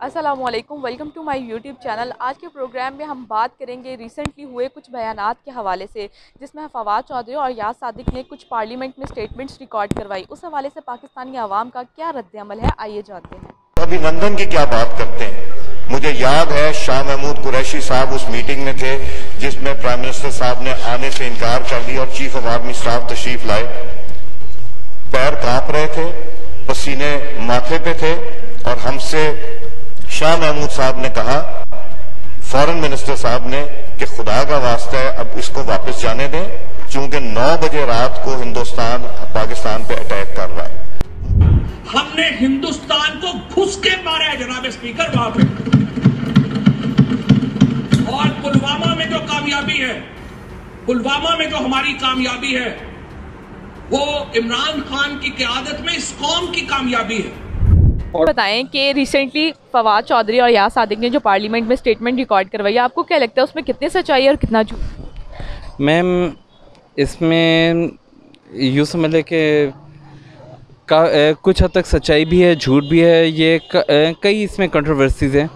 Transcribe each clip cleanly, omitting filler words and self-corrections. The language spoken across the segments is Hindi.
अस्सलामुअलैकुम, welcome to my YouTube channel. आज के प्रोग्राम में हम बात करेंगे रिसेंटली हुए कुछ बयानात के हवाले से, जिसमें फवाद चौधरी और याद सादिक ने कुछ पार्लियामेंट में स्टेटमेंट्स रिकॉर्ड करवाई। उस हवाले से पाकिस्तानी आवाम का क्या रद्द-ए-अमल है, आइए जानते हैं। अभिनंदन की क्या बात करते हैं। मुझे याद है शाह महमूद कुरैशी साहब उस मीटिंग में थे जिसमें प्राइम मिनिस्टर साहब ने आने से इनकार कर दिया और चीफ ऑफ आर्मी स्टाफ तशरीफ लाए। पैर कांप रहे थे, पसीने माथे पे थे और हमसे शाह महमूद साहब ने कहा, फॉरेन मिनिस्टर साहब ने, कि खुदा का वास्ता है अब इसको वापस जाने दें, क्योंकि 9 बजे रात को हिंदुस्तान पाकिस्तान पे अटैक कर रहा है। हमने हिंदुस्तान को घुस के मारा है जनाब स्पीकर वहां पे। और पुलवामा में जो कामयाबी है, पुलवामा में जो हमारी कामयाबी है, वो इमरान खान की क़यादत में इस कौम की कामयाबी है। और बताएं कि रिसेंटली फवाद चौधरी और याद सादिक ने जो पार्लियामेंट में स्टेटमेंट रिकॉर्ड करवाई, आपको क्या लगता है उसमें कितनी सच्चाई है और कितना झूठ? मैम, इसमें यूँ समझ लें कि कुछ हद तक सच्चाई भी है, झूठ भी है। ये कई इसमें कंट्रोवर्सीज़ हैं,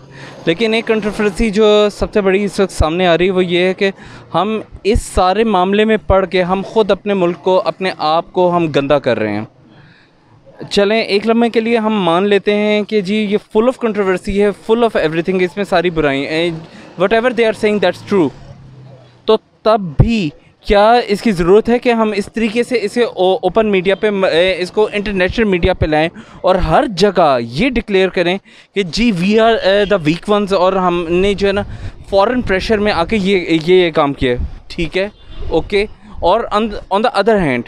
लेकिन एक कंट्रोवर्सी जो सबसे बड़ी इस वक्त सामने आ रही है वो ये है कि हम इस सारे मामले में पढ़ के हम ख़ुद अपने मुल्क को, अपने आप को हम गंदा कर रहे हैं। चलें, एक लम्हे के लिए हम मान लेते हैं कि जी ये फुल ऑफ कंट्रोवर्सी है, फुल ऑफ एवरीथिंग, इसमें सारी बुराई, whatever they are saying that's true. तो तब भी क्या इसकी ज़रूरत है कि हम इस तरीके से इसे ओपन मीडिया पे, इसको इंटरनेशनल मीडिया पे लाएं और हर जगह ये डिक्लेयर करें कि जी we are the weak ones, और हमने जो है ना फॉरेन प्रेशर में आके ये काम किया। ठीक है, ओके। और ऑन द अदर हैंड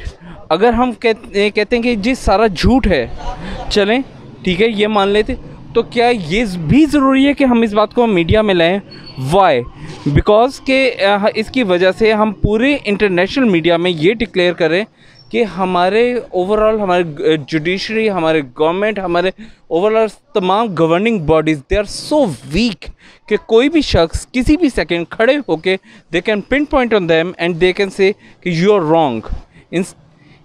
अगर हम कहते हैं कि जी सारा झूठ है, चलें ठीक है, ये मान लेते, तो क्या ये भी ज़रूरी है कि हम इस बात को मीडिया में लाएं? वाई? बिकॉज़ के इसकी वजह से हम पूरे इंटरनेशनल मीडिया में ये डिक्लेयर करें कि हमारे ओवरऑल, हमारे जुडिशरी, हमारे गवर्नमेंट, हमारे ओवरऑल तमाम governing bodies, they are so weak कि कोई भी शख्स किसी भी सेकंड खड़े होके they can pinpoint on them and they can say कि यू आर रॉन्ग।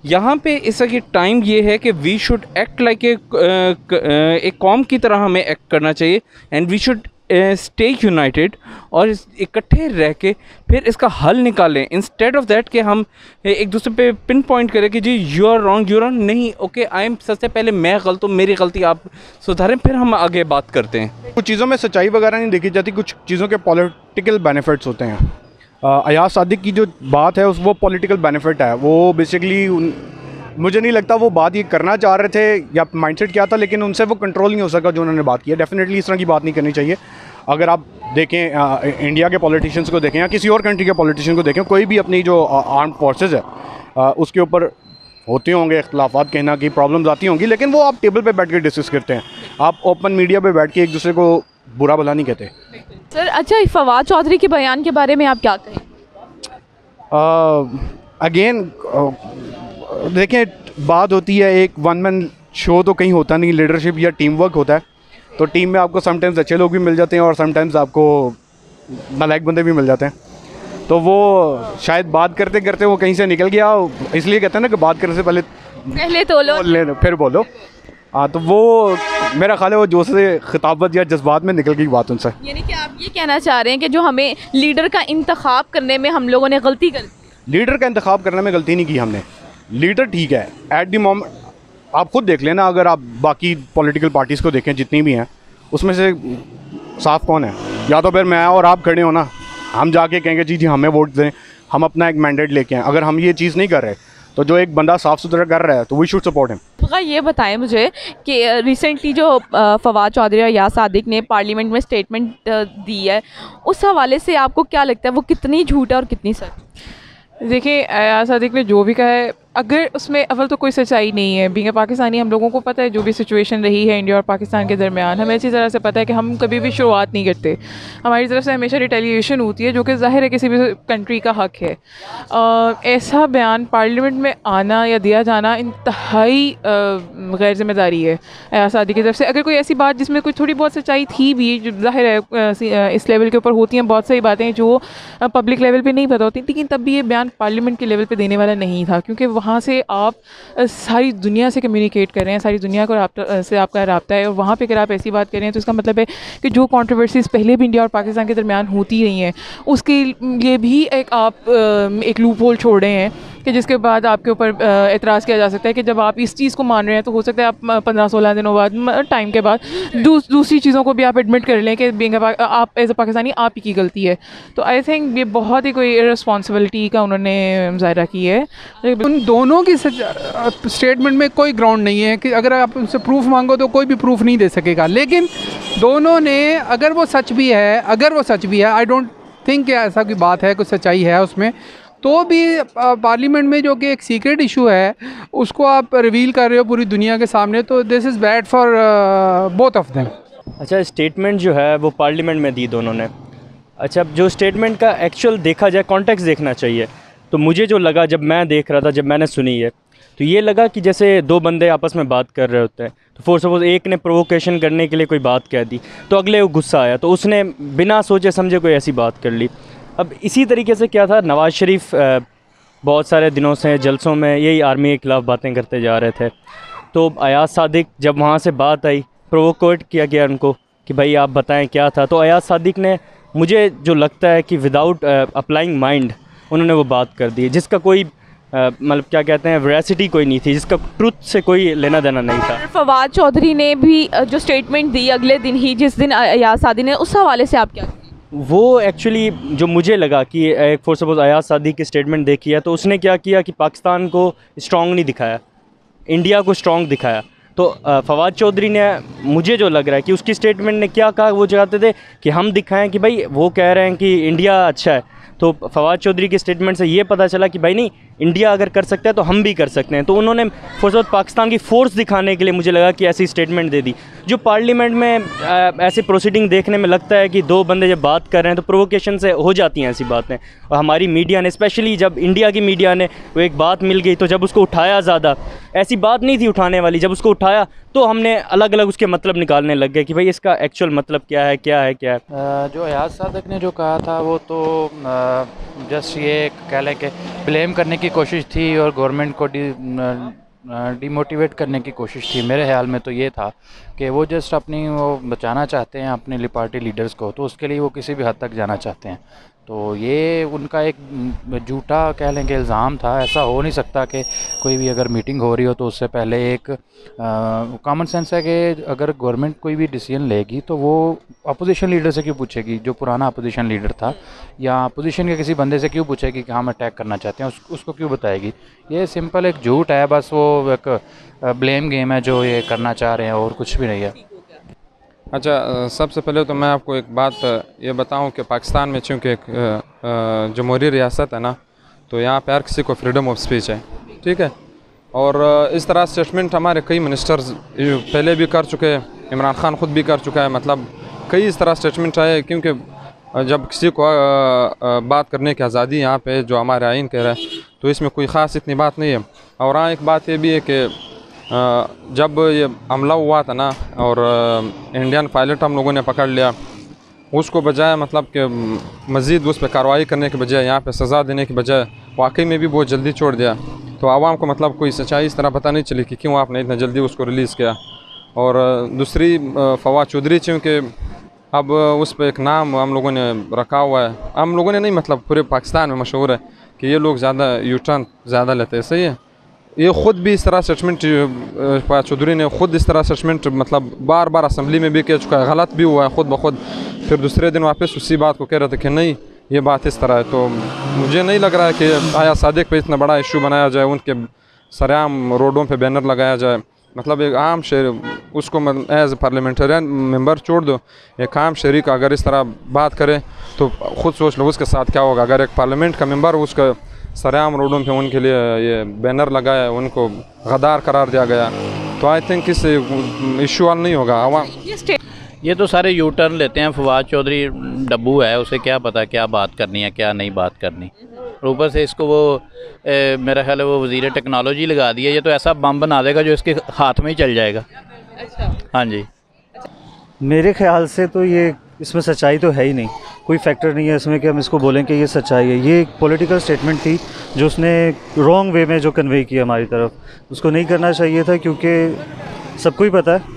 यहाँ पे इस वक्त टाइम ये है कि वी शुड एक्ट लाइक एक कौम की तरह हमें एक्ट करना चाहिए, and we should stay united और इकट्ठे रह के फिर इसका हल निकालें, इंस्टेड ऑफ दैट कि हम एक दूसरे पे पिन पॉइंट करें कि जी यू आर रॉन्ग नहीं, ओके आई एम, सबसे पहले मैं गलत हूँ, मेरी गलती आप सुधारें, फिर हम आगे बात करते हैं। कुछ चीज़ों में सच्चाई वगैरह नहीं देखी जाती, कुछ चीज़ों के पॉलिटिकल बेनिफिट्स होते हैं। अयाज सादिक की जो बात है वो पॉलिटिकल बेनिफिट है। वो बेसिकली मुझे नहीं लगता वो बात ये करना चाह रहे थे या माइंडसेट क्या था, लेकिन उनसे वो कंट्रोल नहीं हो सका जो उन्होंने बात की है। डेफिनेटली इस तरह की बात नहीं करनी चाहिए। अगर आप देखें इंडिया के पॉलिटिशियंस को देखें या किसी और कंट्री के पॉलिटिशियन को देखें, कोई भी अपनी जो आर्म्ड फोर्सेस है उसके ऊपर होते होंगे इख्तलाफात, कहना की प्रॉब्लम्स आती होंगी, लेकिन वो आप टेबल पर बैठ के डिस्कस करते हैं। आप ओपन मीडिया पर बैठ के एक दूसरे को बुरा भला नहीं कहते। सर, अच्छा, फवाद चौधरी के बयान के बारे में आप क्या कहें? अगेन देखें, बात होती है, एक वन मैन शो तो कहीं होता नहीं, लीडरशिप या टीम वर्क होता है। तो टीम में आपको समटाइम्स अच्छे लोग भी मिल जाते हैं और समटाइम्स आपको नालायक बंदे भी मिल जाते हैं। तो वो शायद बात करते करते वो कहीं से निकल गया, इसलिए कहते हैं ना कि बात करने से पहले तो लो फिर बोलो। हाँ, तो वो मेरा ख्याल है वो जोश से खिताबत या जज्बात में निकल गई बात उनसे। यानी कि आप ये कहना चाह रहे हैं कि जो हमें लीडर का इंतखाब करने में हम लोगों ने गलती कर दी? लीडर का इंतखाब करने में गलती नहीं की हमने। लीडर ठीक है, एट द मोमेंट आप खुद देख लेना, अगर आप बाकी पॉलिटिकल पार्टीज़ को देखें जितनी भी हैं, उसमें से साफ कौन है? या तो फिर मैं और आप खड़े हो ना, हम जाके कहेंगे जी हमें वोट दें, हम अपना एक मैंडेट लेके आएँ। अगर हम ये चीज़ नहीं कर रहे तो जो एक बंदा साफ़ सुथरा कर रहा है तो वी शुड सपोर्ट हिम। ये बताएं मुझे कि रिसेंटली जो फवाद चौधरी और याद सादिक ने पार्लियामेंट में स्टेटमेंट दी है, उस हवाले से आपको क्या लगता है वो कितनी झूठ है और कितनी सच? देखिए, याद सादिक ने जो भी कहा है, अगर उसमें अव्वल तो कोई सच्चाई नहीं है। बीइंग पाकिस्तानी हम लोगों को पता है जो भी सिचुएशन रही है इंडिया और पाकिस्तान के दरमियान, हमें अच्छी तरह से पता है कि हम कभी भी शुरुआत नहीं करते, हमारी तरफ से हमेशा रिटेलिएशन होती है, जो कि ज़ाहिर है किसी भी कंट्री का हक़ है। ऐसा बयान पार्लियामेंट में आना या दिया जाना इंतहाई गैर ज़िम्मेदारी है याद सादिक की तरफ से। अगर कोई ऐसी बात जिसमें कोई थोड़ी बहुत सच्चाई थी भी, ज़ाहिर है इस लेवल के ऊपर होती हैं बहुत सारी बातें जो पब्लिक लेवल पर नहीं पता होती, लेकिन तब भी ये बयान पार्लियामेंट के लेवल पर देने वाला नहीं था, क्योंकि वहाँ से आप सारी दुनिया से कम्युनिकेट कर रहे हैं, सारी दुनिया को से आपका रब्ता है, और वहाँ पे अगर आप ऐसी बात कर रहे हैं तो इसका मतलब है कि जो कंट्रोवर्सीज़ पहले भी इंडिया और पाकिस्तान के दरमियान होती रही हैं उसके लिए भी एक लूप होल छोड़ रहे हैं कि जिसके बाद आपके ऊपर एतराज़ किया जा सकता है कि जब आप इस चीज़ को मान रहे हैं तो हो सकता है आप 15-16 दिनों बाद टाइम के बाद दूसरी चीज़ों को भी आप एडमिट कर लें कि आप एज ए पाकिस्तानी आप ही की गलती है। तो आई थिंक ये बहुत ही कोई रिस्पॉन्सिबिलिटी का उन्होंने मुजाहरा की है। उन दोनों की स्टेटमेंट में कोई ग्राउंड नहीं है कि अगर आप उनसे प्रूफ मांगो तो कोई भी प्रूफ नहीं दे सकेगा, लेकिन दोनों ने अगर वो सच भी है आई डोंट थिंक ऐसा कोई बात है, कुछ सच्चाई है उसमें, तो भी पार्लियामेंट में जो कि एक सीक्रेट इशू है उसको आप रिवील कर रहे हो पूरी दुनिया के सामने, तो this is bad for both of them. अच्छा, स्टेटमेंट जो है वो पार्लियामेंट में दी दोनों ने। अच्छा, जो स्टेटमेंट का एक्चुअल देखा जाए, कॉन्टेक्स्ट देखना चाहिए। तो मुझे जो लगा जब मैं देख रहा था, जब मैंने सुनी है, तो ये लगा कि जैसे दो बंदे आपस में बात कर रहे होते हैं, तो फॉर सपोज एक ने प्रोवोकेशन करने के लिए कोई बात कह दी तो अगले को गुस्सा आया तो उसने बिना सोचे समझे कोई ऐसी बात कर ली। अब इसी तरीके से क्या था, नवाज़ शरीफ बहुत सारे दिनों से जलसों में यही आर्मी के ख़िलाफ़ बातें करते जा रहे थे, तो अयाज सादिक जब वहाँ से बात आई, प्रोवोकेट किया गया उनको कि भाई आप बताएं क्या था, तो अयाज सादिक ने, मुझे जो लगता है कि विदाउट अप्लाइंग माइंड उन्होंने वो बात कर दी, जिसका कोई मतलब क्या कहते हैं वेरासिटी कोई नहीं थी, जिसका ट्रुथ से कोई लेना देना नहीं था। फवाद चौधरी ने भी जो स्टेटमेंट दी अगले दिन ही, जिस दिन अयाज सादिक ने, उस हवाले से आप क्या? वो एक्चुअली जो मुझे लगा कि एक फॉर सपोज अयाज सादिक की स्टेटमेंट देखी है तो उसने क्या किया कि पाकिस्तान को स्ट्रॉन्ग नहीं दिखाया, इंडिया को स्ट्रॉन्ग दिखाया। तो फवाद चौधरी ने, मुझे जो लग रहा है कि उसकी स्टेटमेंट ने क्या कहा, वो चाहते थे कि हम दिखाएं कि भाई वो कह रहे हैं कि इंडिया अच्छा है, तो फवाद चौधरी की स्टेटमेंट से ये पता चला कि भाई नहीं, इंडिया अगर कर सकता है तो हम भी कर सकते हैं। तो उन्होंने फॉर सपोज पाकिस्तान की फ़ोर्स दिखाने के लिए मुझे लगा कि ऐसी स्टेटमेंट दे दी। जो पार्लियामेंट में ऐसे प्रोसीडिंग देखने में लगता है कि दो बंदे जब बात कर रहे हैं तो प्रोवोकेशन से हो जाती हैं ऐसी बातें, और हमारी मीडिया ने, स्पेशली जब इंडिया की मीडिया ने वो एक बात मिल गई तो जब उसको उठाया, ज़्यादा ऐसी बात नहीं थी उठाने वाली, जब उसको उठाया तो हमने अलग अलग उसके मतलब निकालने लग गए कि भाई इसका एक्चुअल मतलब क्या है। जो अयाज सादिक ने जो कहा था वो तो जस्ट ये कह लें कि ब्लेम करने की कोशिश थी और गवर्नमेंट को डिमोटिवेट करने की कोशिश थी। मेरे ख्याल में तो ये था कि वो जस्ट अपनी वो बचाना चाहते हैं अपने पार्टी लीडर्स को, तो उसके लिए वो किसी भी हद तक जाना चाहते हैं। तो ये उनका एक झूठा कह लेंगे इल्ज़ाम था। ऐसा हो नहीं सकता कि कोई भी अगर मीटिंग हो रही हो तो उससे पहले एक कॉमन सेंस है कि अगर गवर्नमेंट कोई भी डिसीजन लेगी तो वो अपोजिशन लीडर से क्यों पूछेगी, जो पुराना अपोजिशन लीडर था, या अपोजिशन के किसी बंदे से क्यों पूछेगी कि हम अटैक करना चाहते हैं, उसको क्यों बताएगी। ये सिंपल एक झूठ है, बस वो एक ब्लेम गेम है जो ये करना चाह रहे हैं और कुछ भी नहीं है। अच्छा, सबसे पहले तो मैं आपको एक बात ये बताऊं कि पाकिस्तान में चूँकि एक जमहूरी रियासत है ना, तो यहाँ पर हर किसी को फ्रीडम ऑफ स्पीच है, ठीक है। और इस तरह स्टेटमेंट हमारे कई मिनिस्टर्स पहले भी कर चुके हैं, इमरान खान ख़ुद भी कर चुका है, मतलब कई इस तरह स्टेटमेंट आए, क्योंकि जब किसी को बात करने की आज़ादी यहाँ पे जो हमारे आइन कह रहा है, तो इसमें कोई ख़ास इतनी बात नहीं है। और हाँ, एक बात ये भी है कि जब ये हमला हुआ था ना और इंडियन पायलट हम लोगों ने पकड़ लिया, उसको बजाय मतलब कि मज़ीद उस पर कार्रवाई करने के बजाय, यहाँ पे सज़ा देने के बजाय वाकई में भी बहुत जल्दी छोड़ दिया, तो आवाम को मतलब कोई सच्चाई इस तरह पता नहीं चली कि क्यों आपने इतना जल्दी उसको रिलीज़ किया। और दूसरी, फवाद चौधरी चूँकि अब उस पर एक नाम हम लोगों ने रखा हुआ है, हम लोगों ने नहीं मतलब पूरे पाकिस्तान में मशहूर है कि ये लोग ज़्यादा यूटर्न ज़्यादा लेते हैं, सही है। ये ख़ुद भी इस तरह स्टेटमेंट, फवाद चौधरी ने ख़ुद इस तरह स्टेटमेंट मतलब बार बार असम्बली में भी कह चुका है, गलत भी हुआ है ख़ुद ब खुद, फिर दूसरे दिन वापस उसी बात को कह रहे थे कि नहीं ये बात इस तरह है। तो मुझे नहीं लग रहा है कि अयाज सादिक पे इतना बड़ा इशू बनाया जाए, उनके सरेआम रोडों पे बैनर लगाया जाए। मतलब एक आम शहरी उसको एज पार्लियामेंटेरियन मेंबर छोड़ दो, एक आम शहरी का अगर इस तरह बात करे तो ख़ुद सोच लो उसके साथ क्या होगा। अगर एक पार्लियामेंट का मेंबर उसका सरेआम रोडों पे उनके लिए ये बैनर लगाया, उनको गद्दार करार दिया गया, तो आई थिंक इससे इशू हल नहीं होगा। आवाम ये तो सारे यू टर्न लेते हैं। फवाद चौधरी डब्बू है, उसे क्या पता क्या बात करनी है क्या नहीं बात करनी। और ऊपर से इसको वो मेरा ख्याल है वो वज़ीर टेक्नोलॉजी लगा दिया, ये तो ऐसा बम बना देगा जो इसके हाथ में ही चल जाएगा। अच्छा, हाँ जी। मेरे ख्याल से तो ये इसमें सच्चाई तो है ही नहीं, कोई फैक्टर नहीं है इसमें कि हम इसको बोलें कि ये सच्चाई है। ये एक पॉलिटिकल स्टेटमेंट थी जो उसने रॉन्ग वे में जो कन्वे किया हमारी तरफ, उसको नहीं करना चाहिए था, क्योंकि सबको ही पता है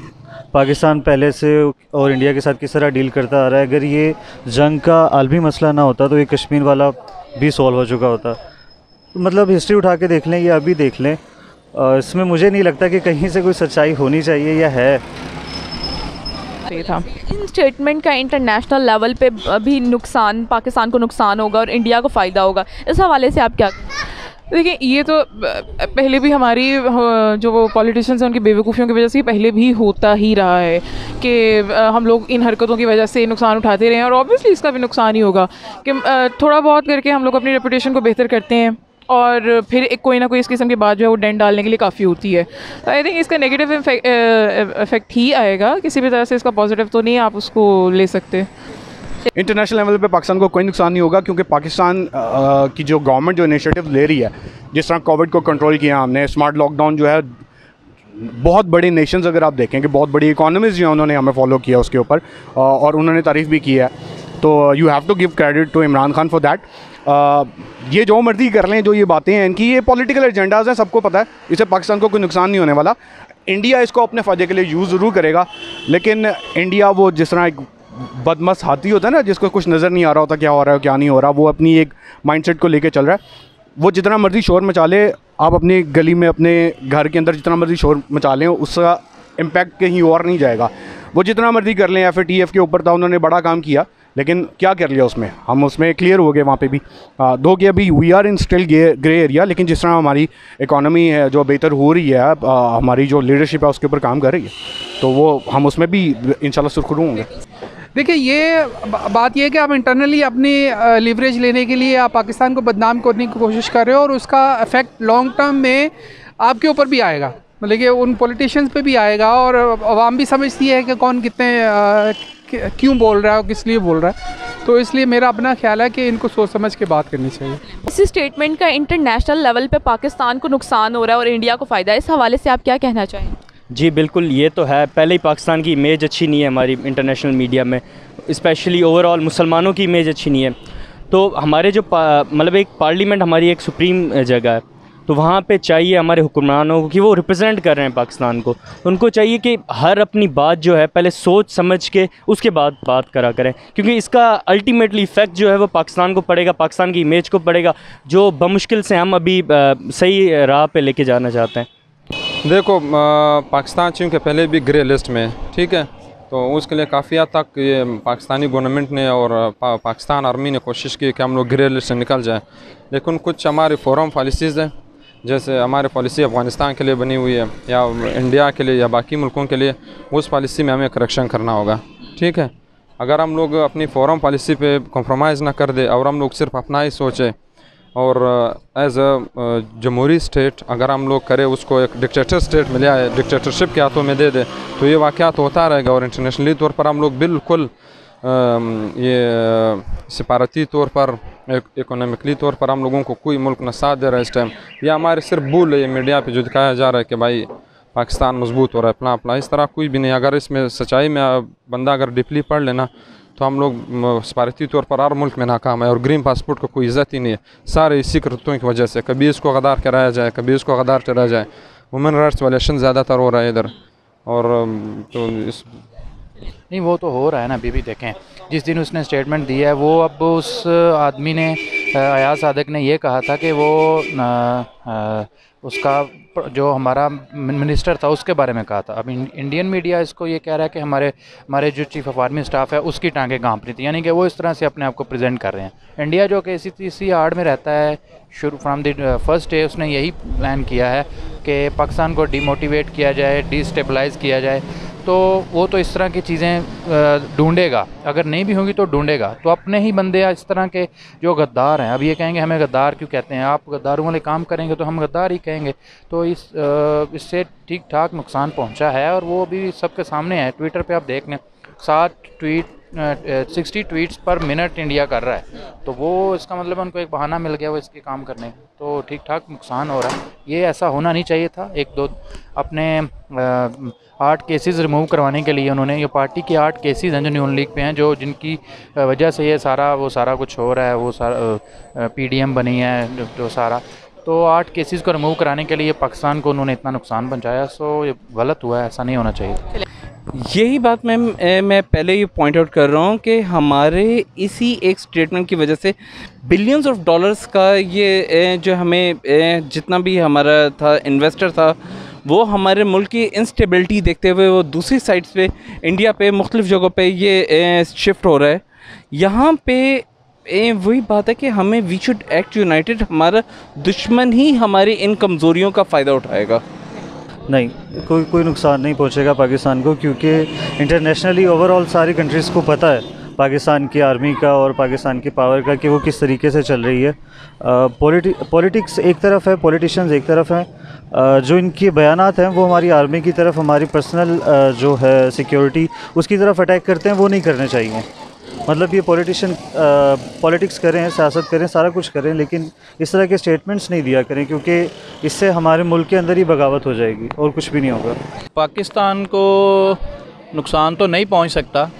पाकिस्तान पहले से और इंडिया के साथ किस तरह डील करता आ रहा है। अगर ये जंग का आलमी मसला ना होता तो ये कश्मीर वाला भी सॉल्व हो चुका होता। तो मतलब हिस्ट्री उठा के देख लें या अभी देख लें, इसमें मुझे नहीं लगता कि कहीं से कोई सच्चाई होनी चाहिए या है। था इन स्टेटमेंट का इंटरनेशनल लेवल पे भी नुकसान, पाकिस्तान को नुकसान होगा और इंडिया को फ़ायदा होगा, इस हवाले से आप क्या? देखिए, ये तो पहले भी हमारी जो वो पॉलिटिशियंस हैं उनकी बेवकूफ़ियों की वजह से पहले भी होता ही रहा है कि हम लोग इन हरकतों की वजह से नुकसान उठाते रहे हैं, और ऑब्वियसली इसका भी नुकसान ही होगा कि थोड़ा बहुत करके हम लोग अपनी रेपुटेशन को बेहतर करते हैं और फिर एक कोई ना कोई इस किस्म की बात जो है वो डेंट डालने के लिए काफ़ी होती है। आई थिंक इसका नेगेटिव इफेक्ट ही आएगा, किसी भी तरह से इसका पॉजिटिव तो नहीं आप उसको ले सकते। इंटरनेशनल लेवल पे पाकिस्तान को कोई नुकसान नहीं होगा, क्योंकि पाकिस्तान की जो गवर्नमेंट जो इनिशिएटिव ले रही है, जिस तरह कोविड को कंट्रोल किया हमने, स्मार्ट लॉकडाउन जो है, बहुत बड़ी नेशंस अगर आप देखें कि बहुत बड़ी इकोनॉमीज़ जो है उन्होंने हमें फॉलो किया उसके ऊपर, और उन्होंने तारीफ़ भी की है। तो you have to give credit to Imran Khan for that. ये जो मर्जी कर लें, जो ये बातें हैं इनकी, ये पॉलिटिकल एजेंडाज हैं, सबको पता है, इससे पाकिस्तान को कोई नुकसान नहीं होने वाला। इंडिया इसको अपने फ़ायदे के लिए यूज़ ज़रूर करेगा, लेकिन इंडिया वो जिस तरह एक बदमस्त हाथी होता है ना, जिसको कुछ नज़र नहीं आ रहा होता क्या हो रहा है क्या नहीं हो रहा, वो अपनी एक माइंडसेट को लेके चल रहा है। वो जितना मर्जी शोर मचा ले, आप अपनी गली में अपने घर के अंदर जितना मर्जी शोर मचा लें, उसका इम्पैक्ट कहीं और नहीं जाएगा। वो जितना मर्जी कर लें, FATF के ऊपर था, उन्होंने बड़ा काम किया, लेकिन क्या कर लिया उसमें, हम उसमें क्लियर हो गए वहाँ पे भी। दो कि अभी we are in still grey area, लेकिन जिस तरह हमारी इकोनॉमी है जो बेहतर हो रही है, हमारी जो लीडरशिप है उसके ऊपर काम कर रही है, तो वो हम उसमें भी इंशाल्लाह सुरखरू होंगे। देखिए, ये बात ये है कि आप इंटरनली अपनी लीवरेज लेने के लिए आप पाकिस्तान को बदनाम करने की कोशिश कर रहे हो, और उसका इफेक्ट लॉन्ग टर्म में आपके ऊपर भी आएगा, मतलब कि उन पॉलिटिशियंस पे भी आएगा, और आवाम भी समझती है कि कौन कितने क्यों बोल रहा है और किस लिए बोल रहा है। तो इसलिए मेरा अपना ख्याल है कि इनको सोच समझ के बात करनी चाहिए। इस स्टेटमेंट का इंटरनेशनल लेवल पे पाकिस्तान को नुकसान हो रहा है और इंडिया को फ़ायदा है, इस हवाले से आप क्या कहना चाहें? जी बिल्कुल, ये तो है। पहले ही पाकिस्तान की इमेज अच्छी नहीं है हमारी इंटरनेशनल मीडिया में, स्पेशली ओवरऑल मुसलमानों की इमेज अच्छी नहीं है। तो हमारे जो मतलब एक पार्लियामेंट हमारी एक सुप्रीम जगह है, तो वहाँ पे चाहिए हमारे हुक्मरानों को कि वो रिप्रेजेंट कर रहे हैं पाकिस्तान को, उनको चाहिए कि हर अपनी बात जो है पहले सोच समझ के उसके बाद बात करा करें, क्योंकि इसका अल्टीमेटली इफ़ेक्ट जो है वो पाकिस्तान को पड़ेगा, पाकिस्तान की इमेज को पड़ेगा, जो बमुश्किल से हम अभी सही राह पे लेके जाना चाहते हैं। देखो, पाकिस्तान चूँकि पहले भी ग्रे लिस्ट में, ठीक है, तो उसके लिए काफ़ी हद तक ये पाकिस्तानी गवर्नमेंट ने और पाकिस्तान आर्मी ने कोशिश की कि हम लोग ग्रे लिस्ट से निकल जाएं, लेकिन कुछ हमारे फॉरेन पॉलिसीज़ हैं, जैसे हमारे पॉलिसी अफ़गानिस्तान के लिए बनी हुई है या इंडिया के लिए या बाकी मुल्कों के लिए, उस पॉलिसी में हमें करेक्शन करना होगा, ठीक है। अगर हम लोग अपनी फॉरेन पॉलिसी पे कॉम्प्रोमाइज़ ना कर दे और हम लोग सिर्फ अपना ही सोचें और एज अ जमहूरी स्टेट अगर हम लोग करें, उसको एक डिक्टेटर स्टेट में ले आए, डिक्टेटरशिप के हाथों में दे दे, तो ये वाक़यात होता रहेगा। और इंटरनेशनली तौर पर हम लोग बिल्कुल ये सिफारती तौर पर, इकोनॉमिकली तौर पर हम लोगों को कोई मुल्क न साथ दे रहा है इस टाइम। या हमारे सिर्फ भूल है ये मीडिया पे जो दिखाया जा रहा है कि भाई पाकिस्तान मजबूत हो रहा है, फला फला, इस तरह कोई भी नहीं। अगर इसमें सच्चाई में बंदा अगर डीपली पढ़ लेना, तो हम लोग सिफारती तौर पर हर मुल्क में नाकाम है और ग्रीन पासपोर्ट को कोई इज़्ज़त ही नहीं है, सारे इसी करतूतों की वजह से। कभी इसको गद्दार कराया जाए, कभी इसको गद्दार चढ़ाया जाए। वुमेन राइट्स वायलेशन ज़्यादातर हो रहा है इधर, और तो इस नहीं, वो तो हो रहा है ना। अभी भी देखें, जिस दिन उसने स्टेटमेंट दिया है, वो अब उस आदमी ने, अयाज सादिक ने ये कहा था कि वो उसका जो हमारा मिनिस्टर था उसके बारे में कहा था। अब इंडियन मीडिया इसको ये कह रहा है कि हमारे जो चीफ़ ऑफ आर्मी स्टाफ है उसकी टांगें कांप रही थी, यानी कि वो इस तरह से अपने आप को प्रेजेंट कर रहे हैं। इंडिया जो कि इसी आड़ में रहता है शुरू फ्राम द फर्स्ट डे, उसने यही प्लान किया है कि पाकिस्तान को डीमोटिवेट किया जाए, डिस्टेबलाइज़ किया जाए। तो वो तो इस तरह की चीज़ें ढूंढेगा, अगर नहीं भी होंगी तो ढूंढेगा। तो अपने ही बंदे इस तरह के जो गद्दार हैं, अब ये कहेंगे हमें गद्दार क्यों कहते हैं, आप गद्दारों वाले काम करेंगे तो हम गद्दार ही कहेंगे। तो इससे ठीक ठाक नुकसान पहुंचा है और वो भी सबके सामने है। ट्विटर पे आप देख लें, 7 ट्वीट 60 ट्वीट्स पर मिनट इंडिया कर रहा है, तो वो इसका मतलब उनको एक बहाना मिल गया वो इसके काम करने का, तो ठीक ठाक नुकसान हो रहा है। ये ऐसा होना नहीं चाहिए था। एक दो अपने 8 केसेस रिमूव करवाने के लिए उन्होंने, ये पार्टी के 8 केसेस हैं जो न्यून लीग पे हैं, जो जिनकी वजह से ये सारा कुछ हो रहा है, वो सारा PDM बनी है जो सारा, तो 8 केसेस को रिमूव कराने के लिए पाकिस्तान को उन्होंने इतना नुकसान पहुंचाया। सो ये गलत हुआ है, ऐसा नहीं होना चाहिए। यही बात मैं पहले ही पॉइंट आउट कर रहा हूँ कि हमारे इसी एक स्टेटमेंट की वजह से बिलियंस ऑफ डॉलर्स का ये जो हमें जितना भी हमारा था इन्वेस्टर था, वो हमारे मुल्क की इंस्टेबिलिटी देखते हुए वो दूसरी साइड्स पे इंडिया पे मुख्तलिफ़ जगहों पे ये शिफ्ट हो रहा है। यहाँ पे वही बात है कि हमें वी शुड एक्ट यूनाइटेड। हमारा दुश्मन ही हमारी इन कमज़ोरियों का फ़ायदा उठाएगा। नहीं, कोई नुकसान नहीं पहुंचेगा पाकिस्तान को, क्योंकि इंटरनेशनली ओवरऑल सारी कंट्रीज़ को पता है पाकिस्तान की आर्मी का और पाकिस्तान की पावर का कि वो किस तरीके से चल रही है। पॉलिटिक्स एक तरफ है, पॉलिटिशियंस एक तरफ हैं, जो इनके बयानात हैं वो हमारी आर्मी की तरफ, हमारी पर्सनल जो है सिक्योरिटी उसकी तरफ अटैक करते हैं, वो नहीं करने चाहिए। मतलब ये पॉलिटिक्स करें, सियासत करें, सारा कुछ करें, लेकिन इस तरह के स्टेटमेंट्स नहीं दिया करें, क्योंकि इससे हमारे मुल्क के अंदर ही बगावत हो जाएगी और कुछ भी नहीं होगा। पाकिस्तान को नुकसान तो नहीं पहुंच सकता,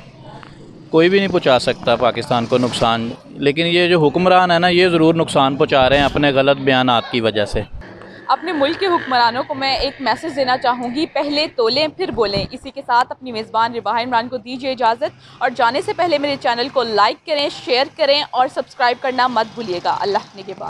कोई भी नहीं पहुंचा सकता पाकिस्तान को नुकसान, लेकिन ये जो हुक्मरान है ना, ये ज़रूर नुकसान पहुंचा रहे हैं अपने गलत बयानात की वजह से। अपने मुल्क के हुक्मरानों को मैं एक मैसेज देना चाहूँगी, पहले तोलें फिर बोलें। इसी के साथ अपनी मेज़बान रिबाहा इमरान को दीजिए इजाज़त, और जाने से पहले मेरे चैनल को लाइक करें, शेयर करें और सब्सक्राइब करना मत भूलिएगा। अल्लाह ने के बाद।